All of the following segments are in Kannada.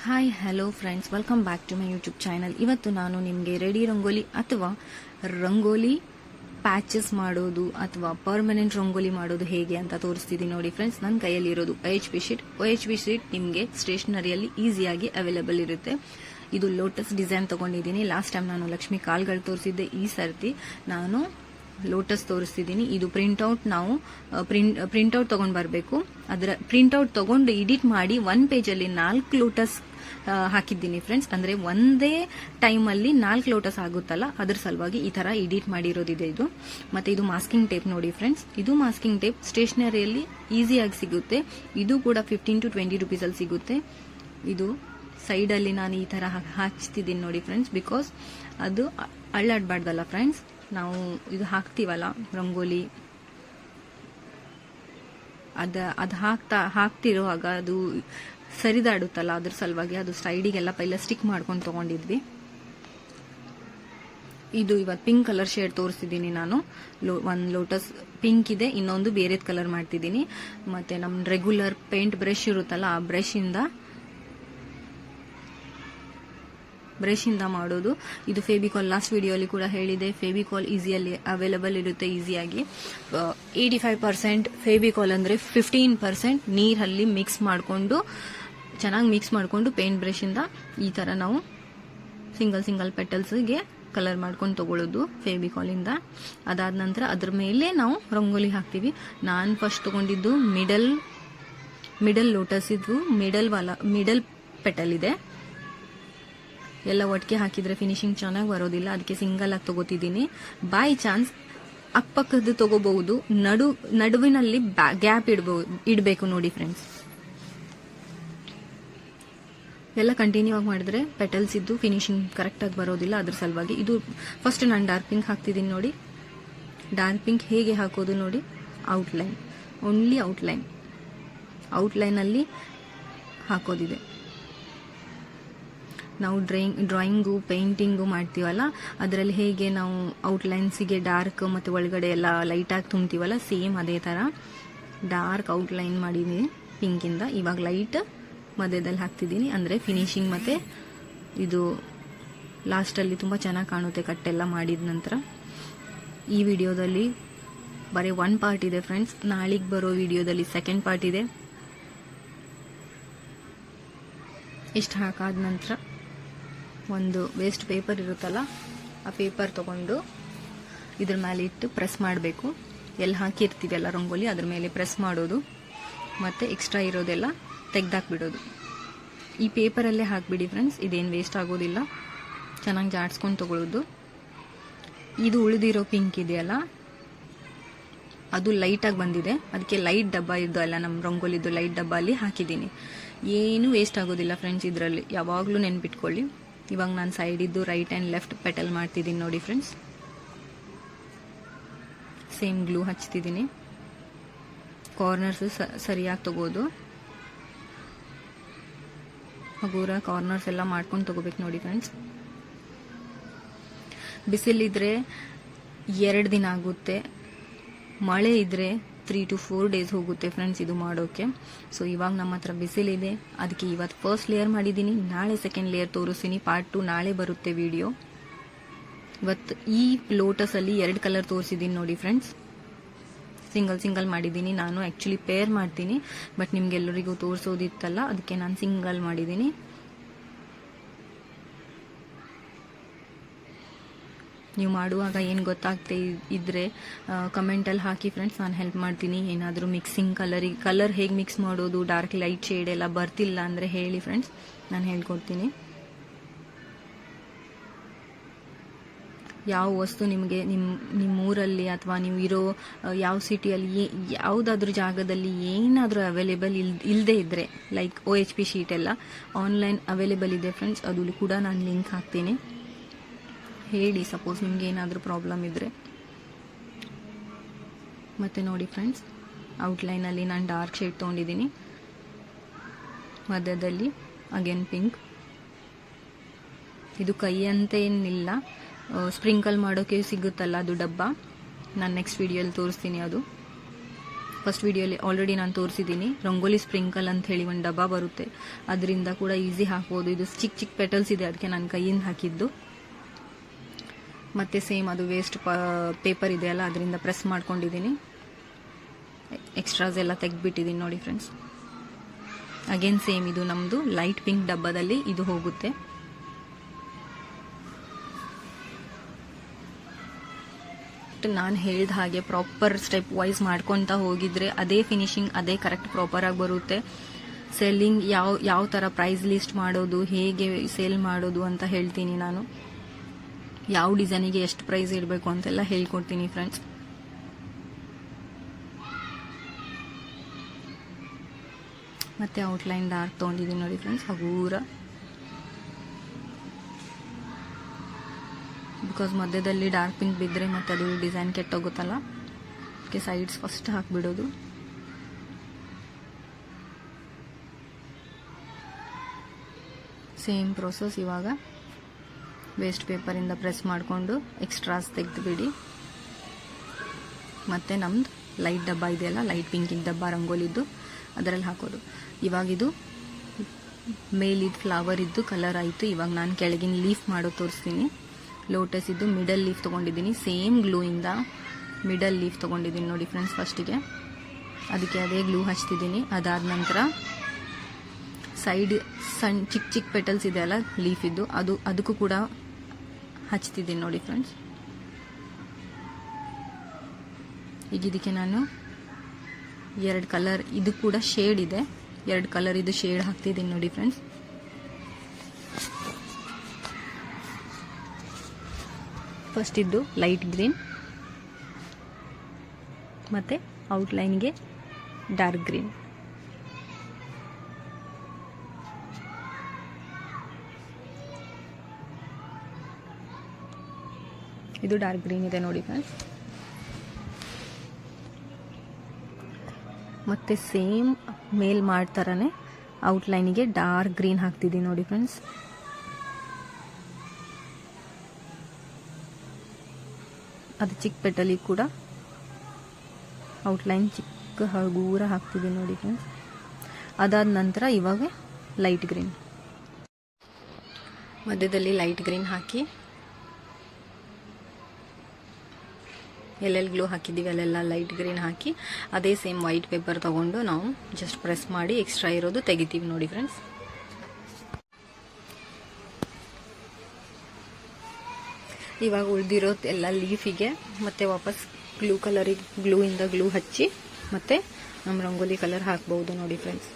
Hi hello friends, welcome back to my YouTube channel. ಇವತ್ತು ನಾನು ನಿಮಗೆ ರೆಡಿ ರಂಗೋಲಿ ಅಥವಾ ರಂಗೋಲಿ ಪ್ಯಾಚಸ್ ಮಾಡೋದು ಅಥವಾ ಪರ್ಮನೆಂಟ್ ರಂಗೋಲಿ ಮಾಡೋದು ಹೇಗೆ ಅಂತ ತೋರಿಸ್ತಿದ್ದೀನಿ ನೋಡಿ ಫ್ರೆಂಡ್ಸ್. ನನ್ನ ಕೈಯಲ್ಲಿರೋದು OHP ಶೀಟ್ ನಿಮಗೆ ಸ್ಟೇಷನರಿಯಲ್ಲಿ ಈಸಿಯಾಗಿ ಅವೈಲೇಬಲ್ ಇರುತ್ತೆ. ಇದು ಲೋಟಸ್ ಡಿಸೈನ್ ತಗೊಂಡಿದ್ದೀನಿ. ಲಾಸ್ಟ್ ಟೈಮ್ ನಾನು ಲಕ್ಷ್ಮಿ ಕಾಲ್ಗಳು ತೋರಿಸಿದ್ದೆ. ಈ ಸರ್ತಿ ನಾನು ಲೋಟಸ್ ತೋರಿಸ್ತಿದ್ದೀನಿ. ಇದು ಪ್ರಿಂಟ್ಔಟ್ ನಾವು ಪ್ರಿಂಟ್ಔಟ್ ತಗೊಂಡ್ ಬರಬೇಕು. ಅದರ ಪ್ರಿಂಟ್ಔಟ್ ತಗೊಂಡು ಎಡಿಟ್ ಮಾಡಿ 1 ಪೇಜಲ್ಲಿ 4 ಲೋಟಸ್ ಹಾಕಿದ್ದೀನಿ ಫ್ರೆಂಡ್ಸ್. ಅಂದ್ರೆ ಒಂದೇ ಟೈಮ್ ಅಲ್ಲಿ 4 ಲೋಟಸ್ ಆಗುತ್ತಲ್ಲ, ಅದ್ರ ಸಲುವಾಗಿ ಈ ತರ ಎಡಿಟ್ ಮಾಡಿರೋದಿದೆ ಇದು. ಮತ್ತೆ ಇದು ಮಾಸ್ಕಿಂಗ್ ಟೇಪ್ ನೋಡಿ ಫ್ರೆಂಡ್ಸ್. ಇದು ಮಾಸ್ಕಿಂಗ್ ಟೇಪ್ ಸ್ಟೇಷನರಿಯಲ್ಲಿ ಈಸಿಯಾಗಿ ಸಿಗುತ್ತೆ. ಇದು ಕೂಡ 15 to 20 rupees ಅಲ್ಲಿ ಸಿಗುತ್ತೆ. ಇದು ಸೈಡ್ ಅಲ್ಲಿ ನಾನು ಈ ತರ ಹಚ್ತಿದ್ದೀನಿ ನೋಡಿ ಫ್ರೆಂಡ್ಸ್, ಬಿಕಾಸ್ ಅದು ಅಳ್ಳಾಡ್ಬಾರ್ದಲ್ಲ ಫ್ರೆಂಡ್ಸ್. ನಾವು ಇದು ಹಾಕ್ತಿವಲ್ಲ ರಂಗೋಲಿ, ಅದು ಹಾಕ್ತಿರುವಾಗ ಅದು ಸರಿದಾಡುತ್ತಲ್ಲ, ಅದ್ರ ಸಲುವಾಗಿ ಅದು ಸೈಡಿಗೆಲ್ಲ ಪೈಲ ಸ್ಟಿಕ್ ಮಾಡ್ಕೊಂಡು ತಗೊಂಡಿದ್ವಿ. ಇದು ಇವತ್ತು ಪಿಂಕ್ ಕಲರ್ ಶೇಡ್ ತೋರಿಸ್ತಿದ್ದೀನಿ ನಾನು. ಒಂದು ಲೋಟಸ್ ಪಿಂಕ್ ಇದೆ, ಇನ್ನೊಂದು ಬೇರೆ ಕಲರ್ ಮಾಡ್ತಿದ್ದೀನಿ. ಮತ್ತೆ ನಮ್ ರೆಗ್ಯುಲರ್ ಪೇಂಟ್ ಬ್ರಷ್ ಇರುತ್ತಲ್ಲ, ಆ ಬ್ರಷ್ ಇಂದ ಮಾಡೋದು. ಇದು ಫೆವಿಕಾಲ್, ಲಾಸ್ಟ್ ವಿಡಿಯೋಲಿ ಕೂಡ ಹೇಳಿದೆ, ಫೆವಿಕಾಲ್ ಈಸಿಯಲ್ಲಿ ಅವೈಲೇಬಲ್ ಇರುತ್ತೆ ಈಸಿಯಾಗಿ. 85% ಫೆವಿಕಾಲ್ ಅಂದ್ರೆ 15% ನೀರಲ್ಲಿ ಚೆನ್ನಾಗಿ ಮಿಕ್ಸ್ ಮಾಡಿಕೊಂಡು ಪೇಂಟ್ ಬ್ರಷ್ ಇಂದ ಈ ತರ ನಾವು ಸಿಂಗಲ್ ಪೆಟಲ್ಸ್ಗೆ ಕಲರ್ ಮಾಡ್ಕೊಂಡು ತಗೊಳ್ಳೋದು ಫೆವಿಕಾಲ್ ಇಂದ. ಅದಾದ ನಂತರ ಅದ್ರ ಮೇಲೆ ನಾವು ರಂಗೋಲಿ ಹಾಕ್ತಿವಿ. ನಾನು ಫಸ್ಟ್ ತಗೊಂಡಿದ್ದು ಮಿಡಲ್ ಲೋಟಸ್. ಇದು ಮಿಡಲ್ ಪೆಟಲ್ ಇದೆ. ಎಲ್ಲ ಒಟ್ಟಿಗೆ ಹಾಕಿದ್ರೆ ಫಿನಿಶಿಂಗ್ ಚೆನ್ನಾಗಿ ಬರೋದಿಲ್ಲ, ಅದಕ್ಕೆ ಸಿಂಗಲ್ ಆಗಿ ತಗೋತಿದ್ದೀನಿ. ಬೈ ಚಾನ್ಸ್ ಅಕ್ಕಪಕ್ಕದ್ದು ತಗೋಬಹುದು, ನಡುವಿನಲ್ಲಿ ಗ್ಯಾಪ್ ಇಡಬೇಕು ನೋಡಿ ಫ್ರೆಂಡ್ಸ್. ಎಲ್ಲ ಕಂಟಿನ್ಯೂ ಆಗಿ ಮಾಡಿದ್ರೆ ಪೆಟಲ್ಸ್ ಇದ್ದು ಫಿನಿಶಿಂಗ್ ಕರೆಕ್ಟ್ ಆಗಿ ಬರೋದಿಲ್ಲ, ಅದ್ರ ಸಲುವಾಗಿ. ಇದು ಫಸ್ಟ್ ನಾನು ಡಾರ್ಕ್ ಪಿಂಕ್ ಹಾಕ್ತಿದ್ದೀನಿ ನೋಡಿ. ಡಾರ್ಕ್ ಪಿಂಕ್ ಹೇಗೆ ಹಾಕೋದು ನೋಡಿ, ಔಟ್ಲೈನ್, ಓನ್ಲಿ ಔಟ್ಲೈನ್ ಅಲ್ಲಿ ಹಾಕೋದಿದೆ. ನಾವು ಡ್ರಾಯಿಂಗು ಪೇಂಟಿಂಗು ಮಾಡ್ತೀವಲ್ಲ, ಅದರಲ್ಲಿ ಹೇಗೆ ನಾವು ಔಟ್ಲೈನ್ಸಿಗೆ ಡಾರ್ಕ್ ಮತ್ತೆ ಒಳಗಡೆ ಎಲ್ಲ ಲೈಟ್ ಆಗಿ ತುಂಬ್ತೀವಲ್ಲ, ಸೇಮ್ ಅದೇ ತರ ಡಾರ್ಕ್ ಔಟ್ಲೈನ್ ಮಾಡಿದ್ದೀನಿ ಪಿಂಕ್ ಇಂದ. ಇವಾಗ ಲೈಟ್ ಮಧ್ಯದಲ್ಲಿ ಹಾಕ್ತಿದ್ದೀನಿ, ಅಂದ್ರೆ ಫಿನಿಶಿಂಗ್ ಮತ್ತೆ ಇದು ಲಾಸ್ಟ್ ಅಲ್ಲಿ ತುಂಬಾ ಚೆನ್ನಾಗಿ ಕಾಣುತ್ತೆ ಕಟ್ಟೆಲ್ಲ ಮಾಡಿದ ನಂತರ. ಈ ವಿಡಿಯೋದಲ್ಲಿ ಬರೀ 1 ಪಾರ್ಟ್ ಇದೆ ಫ್ರೆಂಡ್ಸ್. ನಾಳೆಗೆ ಬರೋ ವಿಡಿಯೋದಲ್ಲಿ 2nd ಪಾರ್ಟ್ ಇದೆ. ಇಷ್ಟು ಹಾಕಾದ ನಂತರ ಒಂದು ವೇಸ್ಟ್ ಪೇಪರ್ ಇರುತ್ತಲ್ಲ, ಆ ಪೇಪರ್ ತಗೊಂಡು ಇದ್ರ ಮೇಲೆ ಇಟ್ಟು ಪ್ರೆಸ್ ಮಾಡಬೇಕು. ಎಲ್ಲಿ ಹಾಕಿರ್ತೀವಲ್ಲ ರಂಗೋಲಿ, ಅದ್ರ ಮೇಲೆ ಪ್ರೆಸ್ ಮಾಡೋದು. ಮತ್ತೆ ಎಕ್ಸ್ಟ್ರಾ ಇರೋದೆಲ್ಲ ತೆಗ್ದಾಕ್ಬಿಡೋದು. ಈ ಪೇಪರಲ್ಲೇ ಹಾಕ್ಬಿಡಿ ಫ್ರೆಂಡ್ಸ್, ಇದೇನು ವೇಸ್ಟ್ ಆಗೋದಿಲ್ಲ. ಚೆನ್ನಾಗಿ ಜಾಡ್ಸ್ಕೊಂಡು ತಗೊಳ್ಳೋದು. ಇದು ಉಳಿದಿರೋ ಪಿಂಕ್ ಇದೆಯಲ್ಲ, ಅದು ಲೈಟಾಗಿ ಬಂದಿದೆ, ಅದಕ್ಕೆ ಲೈಟ್ ಡಬ್ಬ ಇದಲ್ಲ ನಮ್ಮ ರಂಗೋಲಿದು, ಲೈಟ್ ಡಬ್ಬ ಅಲ್ಲಿ ಹಾಕಿದ್ದೀನಿ. ಏನು ವೇಸ್ಟ್ ಆಗೋದಿಲ್ಲ ಫ್ರೆಂಡ್ಸ್ ಇದರಲ್ಲಿ, ಯಾವಾಗಲೂ ನೆನ್ಪಿಟ್ಕೊಳ್ಳಿ. ಇವಾಗ ನಾನು ಸೈಡ್ ಇದ್ದು ರೈಟ್ ಆ್ಯಂಡ್ ಲೆಫ್ಟ್ ಪೆಟಲ್ ಮಾಡ್ತಿದ್ದೀನಿ ನೋಡಿ ಫ್ರೆಂಡ್ಸ್. ಸೇಮ್ ಗ್ಲೂ ಹಚ್ತಿದ್ದೀನಿ. ಕಾರ್ನರ್ಸ್ ಸರಿಯಾಗಿ ತಗೋದು, ಹಗುರ ಕಾರ್ನರ್ಸ್ ಎಲ್ಲ ಮಾಡ್ಕೊಂಡು ತಗೋಬೇಕು ನೋಡಿ ಫ್ರೆಂಡ್ಸ್. ಬಿಸಿಲಿದ್ರೆ 2 ದಿನ ಆಗುತ್ತೆ, ಮಳೆ ಇದ್ರೆ 3 to 4 days ಹೋಗುತ್ತೆ ಫ್ರೆಂಡ್ಸ್ ಇದು ಮಾಡೋಕೆ. ಸೊ ಇವಾಗ ನಮ್ಮ ಹತ್ರ ಬಿಸಿಲಿದೆ, ಅದಕ್ಕೆ ಇವತ್ತು ಫಸ್ಟ್ ಲೇಯರ್ ಮಾಡಿದ್ದೀನಿ. ನಾಳೆ 2nd ಲೇಯರ್ ತೋರಿಸ್ತೀನಿ. ಪಾರ್ಟ್ 2 ನಾಳೆ ಬರುತ್ತೆ ವಿಡಿಯೋ. ಇವತ್ತು ಈ ಲೋಟಸ್ ಅಲ್ಲಿ 2 ಕಲರ್ ತೋರಿಸಿದ್ದೀನಿ ನೋಡಿ ಫ್ರೆಂಡ್ಸ್. ಸಿಂಗಲ್ ಮಾಡಿದ್ದೀನಿ. ನಾನು ಆಕ್ಚುಲಿ ಪೇರ್ ಮಾಡ್ತೀನಿ, ಬಟ್ ನಿಮ್ಗೆಲ್ಲರಿಗೂ ತೋರಿಸೋದಿತ್ತಲ್ಲ, ಅದಕ್ಕೆ ನಾನು ಸಿಂಗಲ್ ಮಾಡಿದ್ದೀನಿ. ನೀವು ಮಾಡುವಾಗ ಏನು ಗೊತ್ತಾಗ್ತಾ ಇದ್ರೆ ಕಮೆಂಟಲ್ಲಿ ಹಾಕಿ ಫ್ರೆಂಡ್ಸ್, ನಾನು ಹೆಲ್ಪ್ ಮಾಡ್ತೀನಿ. ಏನಾದರೂ ಮಿಕ್ಸಿಂಗ್ ಕಲರ್ ಹೇಗೆ ಮಿಕ್ಸ್ ಮಾಡೋದು, ಡಾರ್ಕ್ ಲೈಟ್ ಶೇಡ್ ಎಲ್ಲ ಬರ್ತಿಲ್ಲ ಅಂದರೆ ಹೇಳಿ ಫ್ರೆಂಡ್ಸ್, ನಾನು ಹೇಳ್ಕೊಡ್ತೀನಿ. ಯಾವ ವಸ್ತು ನಿಮಗೆ ನಿಮ್ಮ ಊರಲ್ಲಿ ಅಥವಾ ನೀವು ಇರೋ ಯಾವ ಸಿಟಿಯಲ್ಲಿ ಯಾವುದಾದ್ರೂ ಜಾಗದಲ್ಲಿ ಏನಾದರೂ ಅವೈಲೇಬಲ್ ಇಲ್ಲದೆ ಇದ್ದರೆ, ಲೈಕ್ OHP ಶೀಟ್ ಎಲ್ಲ ಆನ್ಲೈನ್ ಅವೈಲೇಬಲ್ ಇದೆ ಫ್ರೆಂಡ್ಸ್, ಅದು ಕೂಡ ನಾನು ಲಿಂಕ್ ಹಾಕ್ತೀನಿ. ಹೇಳಿ ಸಪೋಸ್ ನಿಮ್ಗೆ ಏನಾದರೂ ಪ್ರಾಬ್ಲಮ್ ಇದ್ರೆ. ಮತ್ತೆ ನೋಡಿ ಫ್ರೆಂಡ್ಸ್, ಔಟ್ಲೈನಲ್ಲಿ ನಾನು ಡಾರ್ಕ್ ಶೇಡ್ ತೊಗೊಂಡಿದ್ದೀನಿ, ಮಧ್ಯದಲ್ಲಿ ಅಗೇನ್ ಪಿಂಕ್. ಇದು ಕೈ ಅಂತ ಏನಿಲ್ಲ, ಸ್ಪ್ರಿಂಕಲ್ ಮಾಡೋಕೆ ಸಿಗುತ್ತಲ್ಲ ಅದು ಡಬ್ಬ, ನಾನು ನೆಕ್ಸ್ಟ್ ವಿಡಿಯೋಲಿ ತೋರಿಸ್ತೀನಿ. ಅದು ಫಸ್ಟ್ ವಿಡಿಯೋಲಿ ಆಲ್ರೆಡಿ ನಾನು ತೋರಿಸಿದ್ದೀನಿ. ರಂಗೋಲಿ ಸ್ಪ್ರಿಂಕಲ್ ಅಂತ ಹೇಳಿ ಒಂದು ಡಬ್ಬ ಬರುತ್ತೆ, ಅದರಿಂದ ಕೂಡ ಈಸಿ ಹಾಕ್ಬೋದು. ಇದು ಚಿಕ್ಕ ಚಿಕ್ಕ ಪೆಟಲ್ಸ್ ಇದೆ, ಅದಕ್ಕೆ ನಾನು ಕೈಯಿಂದ ಹಾಕಿದ್ದು. ಮತ್ತೆ ಸೇಮ್ ಅದು ವೇಸ್ಟ್ ಪೇಪರ್ ಇದೆಯಲ್ಲ, ಅದರಿಂದ ಪ್ರೆಸ್ ಮಾಡ್ಕೊಂಡಿದ್ದೀನಿ. ಎಕ್ಸ್ಟ್ರಾಸ್ ಎಲ್ಲ ತೆಗೆದ್ಬಿಟ್ಟಿದ್ದೀನಿ ನೋಡಿ ಫ್ರೆಂಡ್ಸ್. ಅಗೇನ್ ಸೇಮ್ ಇದು ನಮ್ಮದು ಲೈಟ್ ಪಿಂಕ್ ಡಬ್ಬದಲ್ಲಿ ಇದು ಹೋಗುತ್ತೆ. ನಾನು ಹೇಳಿದ ಹಾಗೆ ಪ್ರಾಪರ್ ಸ್ಟೆಪ್ ವೈಸ್ ಮಾಡ್ಕೊತಾ ಹೋಗಿದ್ರೆ ಅದೇ ಫಿನಿಶಿಂಗ್ ಅದೇ ಕರೆಕ್ಟ್ ಪ್ರಾಪರ್ ಆಗಿ ಬರುತ್ತೆ. ಸೆಲ್ಲಿಂಗ್ ಯಾವ ಥರ ಪ್ರೈಸ್ ಲಿಸ್ಟ್ ಮಾಡೋದು, ಹೇಗೆ ಸೇಲ್ ಮಾಡೋದು ಅಂತ ಹೇಳ್ತೀನಿ ನಾನು. ಯಾವ ಡಿಸೈನಿಗೆ ಎಷ್ಟು ಪ್ರೈಸ್ ಇಡಬೇಕು ಅಂತೆಲ್ಲ ಹೇಳ್ಕೊಡ್ತೀನಿ ಫ್ರೆಂಡ್ಸ್. ಮತ್ತೆ ಔಟ್ಲೈನ್ ಡಾರ್ಕ್ ತೊಗೊಂಡಿದ್ದೀನಿ ನೋಡಿ ಫ್ರೆಂಡ್ಸ್, ಹಗೂರ. ಬಿಕಾಸ್ ಮಧ್ಯದಲ್ಲಿ ಡಾರ್ಕ್ ಪಿಂಕ್ ಬಿದ್ದರೆ ಮತ್ತೆ ಅದು ಡಿಸೈನ್ ಕೆಟ್ಟೋಗುತ್ತಲ್ಲ, ಅದಕ್ಕೆ ಸೈಡ್ಸ್ ಫಸ್ಟ್ ಹಾಕಿಬಿಡೋದು. Same process. ಇವಾಗ ವೇಸ್ಟ್ ಪೇಪರಿಂದ ಪ್ರೆಸ್ ಮಾಡಿಕೊಂಡು ಎಕ್ಸ್ಟ್ರಾಸ್ ತೆಗೆದುಬಿಡಿ. ಮತ್ತೆ ನಮ್ದು ಲೈಟ್ ಡಬ್ಬ ಇದೆಯಲ್ಲ, ಲೈಟ್ ಪಿಂಕಿನ ಡಬ್ಬ ರಂಗೋಲಿದ್ದು, ಅದರಲ್ಲಿ ಹಾಕೋದು. ಇವಾಗಿದು ಮೇಲಿದ್ದು ಫ್ಲವರ್ ಇದ್ದು ಕಲರ್ ಆಯಿತು. ಇವಾಗ ನಾನು ಕೆಳಗಿನ ಲೀಫ್ ಮಾಡೋದು ತೋರಿಸ್ತೀನಿ. ಲೋಟಸ್ ಇದ್ದು ಮಿಡಲ್ ಲೀಫ್ ತೊಗೊಂಡಿದ್ದೀನಿ. ಸೇಮ್ ಗ್ಲೂಯಿಂದ ಮಿಡಲ್ ಲೀಫ್ ತೊಗೊಂಡಿದ್ದೀನಿ ನೋಡಿ ಫ್ರೆಂಡ್ಸ್. ಫಸ್ಟಿಗೆ ಅದಕ್ಕೆ ಅದೇ ಗ್ಲೂ ಹಚ್ತಿದ್ದೀನಿ. ಅದಾದ ನಂತರ ಸೈಡ್ ಸಣ್ಣ ಚಿಕ್ಕ ಚಿಕ್ಕ ಪೆಟಲ್ಸ್ ಇದೆಯಲ್ಲ ಲೀಫ್ ಇದ್ದು, ಅದಕ್ಕೂ ಕೂಡ ಹಚ್ತಿದ್ದೀನಿ ನೋಡಿ ಫ್ರೆಂಡ್ಸ್. ಈಗ ಇದಕ್ಕೆ ನಾನು 2 ಕಲರ್, ಇದು ಕೂಡ ಶೇಡ್ ಇದೆ, 2 ಕಲರ್ ಇದು ಶೇಡ್ ಹಾಕ್ತಿದ್ದೀನಿ ನೋಡಿ ಫ್ರೆಂಡ್ಸ್. ಫಸ್ಟ್ ಇದ್ದು ಲೈಟ್ ಗ್ರೀನ್, ಮತ್ತೆ ಔಟ್ಲೈನ್ಗೆ ಡಾರ್ಕ್ ಗ್ರೀನ್. ಇದು ಡಾರ್ಕ್ ಗ್ರೀನ್ ಇದೆ ನೋಡಿ ಫ್ರೆಂಡ್ಸ್. ಮತ್ತೆ ಸೇಮ್ ಮೇಲ್ ಮಾಡ್ತಾರನೆ ಔಟ್ಲೈನಿಗೆ ಡಾರ್ಕ್ ಗ್ರೀನ್ ಹಾಕ್ತಿದ್ದೀನಿ ನೋಡಿ ಫ್ರೆಂಡ್ಸ್. ಅದು ಚಿಕ್ಕ ಪೆಟಲಿ ಕೂಡ ಔಟ್ಲೈನ್ ಚಿಕ್ಕ ಹಗೂರ ಹಾಕ್ತಿದ್ದೀನಿ ನೋಡಿ ಫ್ರೆಂಡ್ಸ್. ಅದಾದ ನಂತರ ಇವಾಗ ಲೈಟ್ ಗ್ರೀನ್, ಮಧ್ಯದಲ್ಲಿ ಲೈಟ್ ಗ್ರೀನ್ ಹಾಕಿ ಎಲ್ಲೆಲ್ಲಿ ಗ್ಲೂ ಹಾಕಿದ್ದೀವಿ ಅಲ್ಲೆಲ್ಲ ಲೈಟ್ ಗ್ರೀನ್ ಹಾಕಿ ಅದೇ ಸೇಮ್ ವೈಟ್ ಪೇಪರ್ ತಗೊಂಡು ನಾವು ಜಸ್ಟ್ ಪ್ರೆಸ್ ಮಾಡಿ ಎಕ್ಸ್ಟ್ರಾ ಇರೋದು ತೆಗಿತೀವಿ ನೋಡಿ ಫ್ರೆಂಡ್ಸ್. ಇವಾಗ ಉಳಿದಿರೋದು ಎಲ್ಲ ಲೀಫಿಗೆ ಮತ್ತೆ ವಾಪಸ್ ಗ್ಲೂ ಇಂದ ಗ್ಲೂ ಹಚ್ಚಿ ಮತ್ತೆ ನಮ್ಮ ರಂಗೋಲಿ ಕಲರ್ ಹಾಕ್ಬಹುದು ನೋಡಿ ಫ್ರೆಂಡ್ಸ್.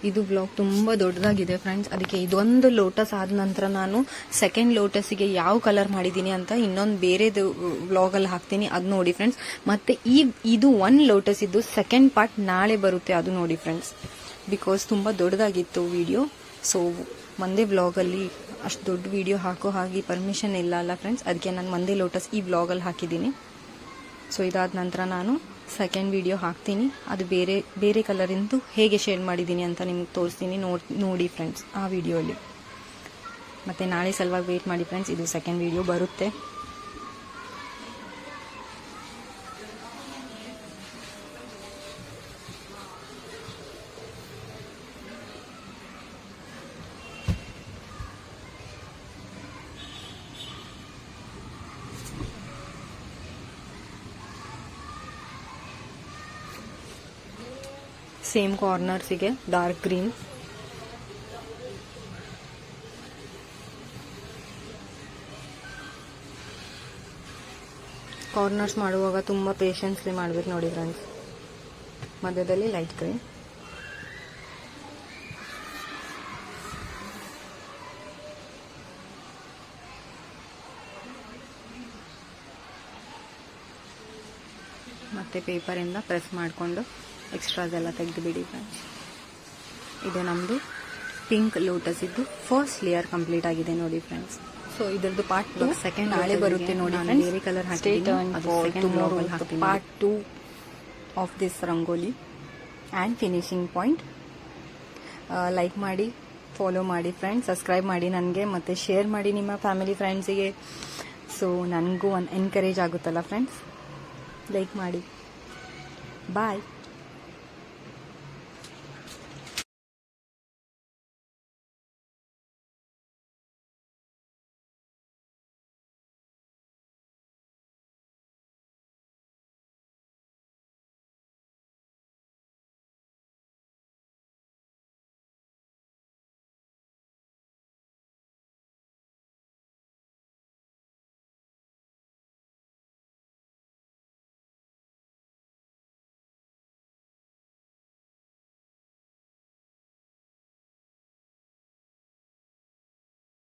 ಇದು ಬ್ಲಾಗ್ ತುಂಬ ದೊಡ್ಡದಾಗಿದೆ ಫ್ರೆಂಡ್ಸ್, ಅದಕ್ಕೆ ಇದೊಂದು ಲೋಟಸ್ ಆದ ನಂತರ ನಾನು ಸೆಕೆಂಡ್ ಲೋಟಸ್ಗೆ ಯಾವ ಕಲರ್ ಮಾಡಿದ್ದೀನಿ ಅಂತ ಇನ್ನೊಂದು ಬೇರೆದು ವ್ಲಾಗಲ್ಲಿ ಹಾಕ್ತೀನಿ, ಅದು ನೋಡಿ ಫ್ರೆಂಡ್ಸ್. ಮತ್ತೆ ಇದು 1 ಲೋಟಸ್ ಇದ್ದು ಸೆಕೆಂಡ್ ಪಾರ್ಟ್ ನಾಳೆ ಬರುತ್ತೆ, ಅದು ನೋಡಿ ಫ್ರೆಂಡ್ಸ್. ಬಿಕಾಸ್ ತುಂಬ ದೊಡ್ಡದಾಗಿತ್ತು ವಿಡಿಯೋ, ಸೊ ಒಂದೇ ವ್ಲಾಗಲ್ಲಿ ಅಷ್ಟು ದೊಡ್ಡ ವಿಡಿಯೋ ಹಾಕೋ ಹಾಗೆ ಪರ್ಮಿಷನ್ ಇಲ್ಲ ಅಲ್ಲ ಫ್ರೆಂಡ್ಸ್, ಅದಕ್ಕೆ ನಾನು ಒಂದೇ ಲೋಟಸ್ ಈ ವ್ಲಾಗಲ್ಲಿ ಹಾಕಿದ್ದೀನಿ. ಸೊ ಇದಾದ ನಂತರ ನಾನು ಸೆಕೆಂಡ್ ವಿಡಿಯೋ ಹಾಕ್ತೀನಿ, ಅದು ಬೇರೆ ಬೇರೆ ಕಲರಿಂದು ಹೇಗೆ ಶೇಡ್ ಮಾಡಿದ್ದೀನಿ ಅಂತ ನಿಮ್ಗೆ ತೋರಿಸ್ತೀನಿ, ನೋಡಿ ಫ್ರೆಂಡ್ಸ್ ಆ ವಿಡಿಯೋಲಿ. ಮತ್ತು ನಾಳೆ ಸಲುವಾಗಿ ವೇಟ್ ಮಾಡಿ ಫ್ರೆಂಡ್ಸ್, ಇದು ಸೆಕೆಂಡ್ ವಿಡಿಯೋ ಬರುತ್ತೆ. ಸೇಮ್ ಕಾರ್ನರ್ಸಿಗೆ ಡಾರ್ಕ್ ಗ್ರೀನ್, ಕಾರ್ನರ್ಸ್ ಮಾಡುವಾಗ ತುಂಬ ಪೇಷನ್ಸ್ಲಿ ಮಾಡಬೇಕು ನೋಡಿ ಫ್ರೆಂಡ್ಸ್. ಮಧ್ಯದಲ್ಲಿ ಲೈಟ್ ಗ್ರೀನ್, ಮತ್ತು ಪೇಪರಿಂದ ಪ್ರೆಸ್ ಮಾಡಿಕೊಂಡು ಎಕ್ಸ್ಟ್ರಾಸ್ ಎಲ್ಲ ತೆಗೆದು ಬಿಡಿ ಫ್ರೆಂಡ್ಸ್. ಇದು ನಮ್ಮದು ಪಿಂಕ್ ಲೋಟಸ್ ಇದ್ದು ಫಸ್ಟ್ ಲೇಯರ್ ಕಂಪ್ಲೀಟ್ ಆಗಿದೆ ನೋಡಿ ಫ್ರೆಂಡ್ಸ್. ಸೊ ಇದರದ್ದು ಪಾರ್ಟ್ 2 ಸೆಕೆಂಡ್ ನಾಳೆ ಬರುತ್ತೆ ನೋಡಿ. ಬೇರೆ ಕಲರ್ ಹಾಕಿದ್ದೀನಿ, part 2 of this rangoli and finishing point. Like ಮಾಡಿ, ಫಾಲೋ ಮಾಡಿ ಫ್ರೆಂಡ್ಸ್, ಸಬ್ಸ್ಕ್ರೈಬ್ ಮಾಡಿ ನನಗೆ, ಮತ್ತು ಶೇರ್ ಮಾಡಿ ನಿಮ್ಮ ಫ್ಯಾಮಿಲಿ ಫ್ರೆಂಡ್ಸಿಗೆ. ಸೊ ನನಗೂ ಒಂದು ಎನ್ಕರೇಜ್ ಆಗುತ್ತಲ್ಲ ಫ್ರೆಂಡ್ಸ್, ಲೈಕ್ ಮಾಡಿ. ಬಾಯ್.